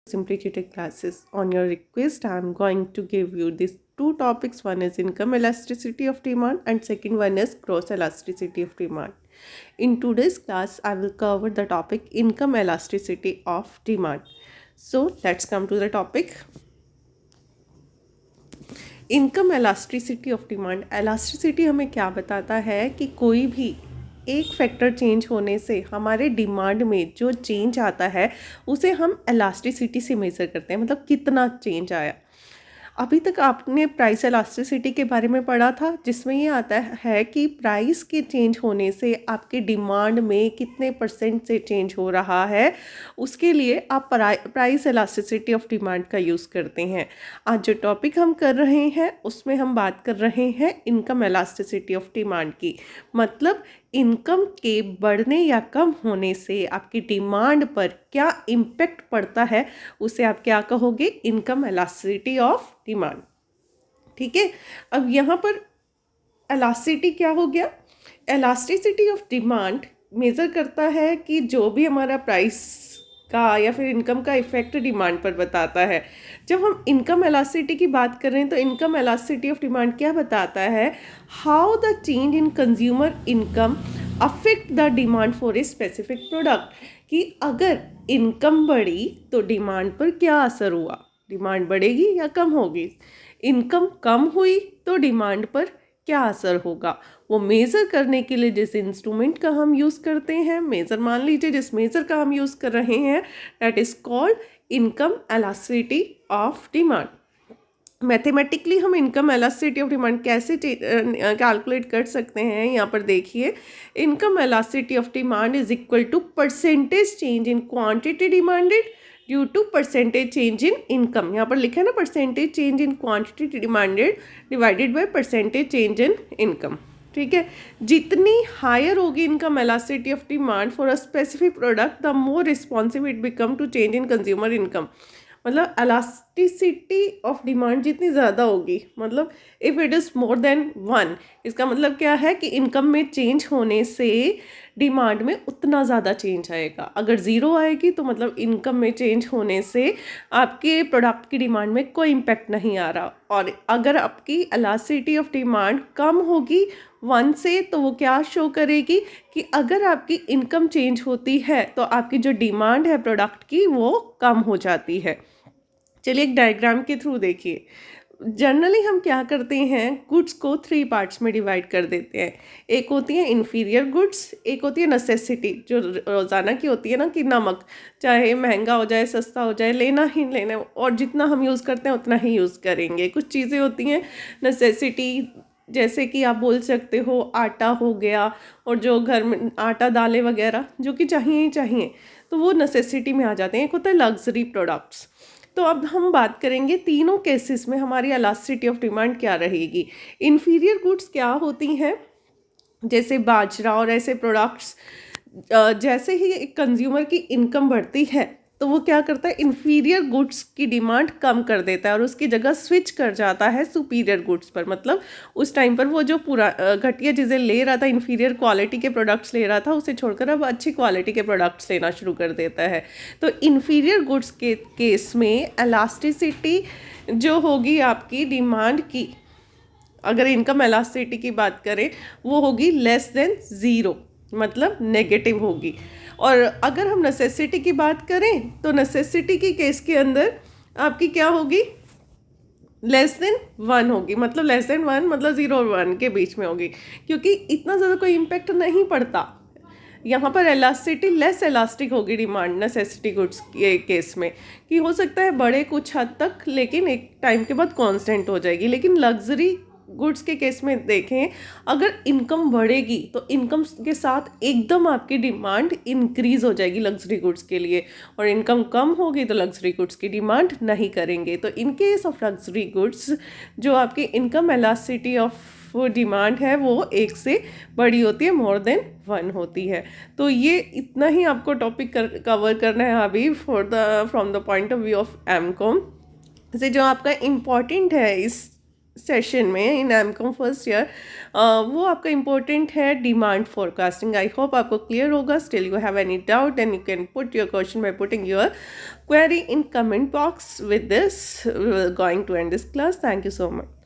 Simplicated classes. On your request, I am going to give you these two topics. One is income elasticity of demand and second one is cross elasticity of demand. In today's class, I will cover the topic income elasticity of demand. So let's come to the topic. Income elasticity of demand. elasticity हमें क्या बताता है कि कोई भी एक factor change होने से हमारे डिमांड में जो चेंज आता है उसे हम elasticity से मेज़र करते हैं, मतलब कितना चेंज आया. अभी तक आपने प्राइस एलास्टिसिटी के बारे में पढ़ा था, जिसमें ये आता है कि प्राइस के चेंज होने से आपके डिमांड में कितने परसेंट से चेंज हो रहा है, उसके लिए आप प्राइस एलास्टिसिटी ऑफ डिमांड का यूज़ करते हैं. आज जो टॉपिक हम कर रहे हैं उसमें हम बात कर रहे हैं इनकम एलास्टिसिटी ऑफ डिमांड की. मतलब इनकम के बढ़ने या कम होने से आपकी डिमांड पर क्या इम्पैक्ट पड़ता है, उसे आप क्या कहोगे, इनकम एलास्टिसिटी ऑफ डिमांड. ठीक है. अब यहाँ पर एलास्टिसिटी क्या हो गया. एलास्टिसिटी ऑफ डिमांड मेज़र करता है कि जो भी हमारा प्राइस का या फिर इनकम का इफेक्ट डिमांड पर बताता है. जब हम इनकम एलास्टिसिटी की बात कर रहे हैं तो इनकम एलास्टिसिटी ऑफ डिमांड क्या बताता है, how the change in consumer income affect the demand for a specific product. कि अगर इनकम बढ़ी तो डिमांड पर क्या असर हुआ, डिमांड बढ़ेगी या कम होगी. इनकम कम हुई तो डिमांड पर क्या असर होगा. वो मेज़र करने के लिए जिस इंस्ट्रूमेंट का हम यूज़ करते हैं, मेज़र मान लीजिए जिस मेज़र का हम यूज़ कर रहे हैं, that is called income elasticity of demand. Mathematically हम इनकम एलास्टिसिटी ऑफ डिमांड कैसे कैलकुलेट कर सकते हैं, यहाँ पर देखिए. Income elasticity of demand is equal to percentage change in quantity demanded due to percentage change in income. यहाँ पर लिखा है ना, percentage change in quantity demanded divided by percentage change in income. ठीक है. जितनी हायर होगी income elasticity of demand for a specific product, the more responsive it become to change in consumer income. मतलब एलास्टिसिटी ऑफ डिमांड जितनी ज़्यादा होगी, मतलब if it is more than 1, इसका मतलब क्या है कि इनकम में चेंज होने से डिमांड में उतना ज़्यादा चेंज आएगा. अगर 0 आएगी तो मतलब इनकम में चेंज होने से आपके प्रोडक्ट की डिमांड में कोई इम्पैक्ट नहीं आ रहा. और अगर आपकी एलास्टिसिटी ऑफ डिमांड कम होगी 1 से, तो वो क्या शो करेगी कि अगर आपकी इनकम चेंज होती है तो आपकी जो डिमांड है प्रोडक्ट की वो कम हो जाती है. चलिए एक डायग्राम के थ्रू देखिए. जनरली हम क्या करते हैं, गुड्स को 3 पार्ट्स में डिवाइड कर देते हैं. एक होती है इन्फीरियर गुड्स, एक होती है नेसेसिटी जो रोज़ाना की होती है ना, कि नमक चाहे महंगा हो जाए सस्ता हो जाए लेना ही लेना, और जितना हम यूज़ करते हैं उतना ही यूज़ करेंगे. कुछ चीज़ें होती हैं नेसेसिटी, जैसे कि आप बोल सकते हो आटा हो गया, और जो घर में आटा दालें वगैरह जो कि चाहिए ही चाहिए, तो वो नेसेसिटी में आ जाते हैं. एक होता है लग्जरी प्रोडक्ट्स. तो अब हम बात करेंगे तीनों केसेस में हमारी एलास्टिसिटी ऑफ डिमांड क्या रहेगी. इन्फीरियर गुड्स क्या होती हैं, जैसे बाजरा और ऐसे प्रोडक्ट्स. जैसे ही एक कंज्यूमर की इनकम बढ़ती है तो वो क्या करता है, इन्फीरियर गुड्स की डिमांड कम कर देता है और उसकी जगह स्विच कर जाता है सुपीरियर गुड्स पर. मतलब उस टाइम पर वो जो पूरा घटिया चीज़ें ले रहा था, इन्फीरियर क्वालिटी के प्रोडक्ट्स ले रहा था, उसे छोड़कर अब अच्छी क्वालिटी के प्रोडक्ट्स लेना शुरू कर देता है. तो इन्फीरियर गुड्स के केस में एलास्टिसिटी जो होगी आपकी डिमांड की, अगर इनकम एलास्टिसिटी की बात करें, वो होगी लेस देन 0, मतलब नेगेटिव होगी. और अगर हम नेसेसिटी की बात करें तो नेसेसिटी के केस के अंदर आपकी क्या होगी, लेस देन 1 होगी. मतलब लेस देन 1 मतलब 0 और 1 के बीच में होगी, क्योंकि इतना ज़्यादा कोई इम्पैक्ट नहीं पड़ता. यहाँ पर एलास्टिसिटी लेस एलास्टिक होगी डिमांड नेसेसिटी गुड्स के केस में, कि हो सकता है बढ़े कुछ हद तक, लेकिन एक टाइम के बाद कांस्टेंट हो जाएगी. लेकिन लग्जरी गुड्स के केस में देखें, अगर इनकम बढ़ेगी तो इनकम के साथ एकदम आपकी डिमांड इंक्रीज़ हो जाएगी लग्जरी गुड्स के लिए, और इनकम कम होगी तो लग्जरी गुड्स की डिमांड नहीं करेंगे. तो in case of luxury goods जो आपकी इनकम एलास्टिसिटी ऑफ डिमांड है वो 1 से बड़ी होती है, मोर देन 1 होती है. तो ये इतना ही आपको टॉपिक कवर करना है अभी from the point of view of MCom से. जो आपका इम्पॉर्टेंट है इस सेशन में इन एमकॉम फर्स्ट ईयर, वो आपका इम्पोर्टेंट है डिमांड फोरकास्टिंग. आई होप आपको क्लियर होगा. Still you have any doubt then you can put your question by putting your query in comment box. With this, we will going to end this class. Thank you so much.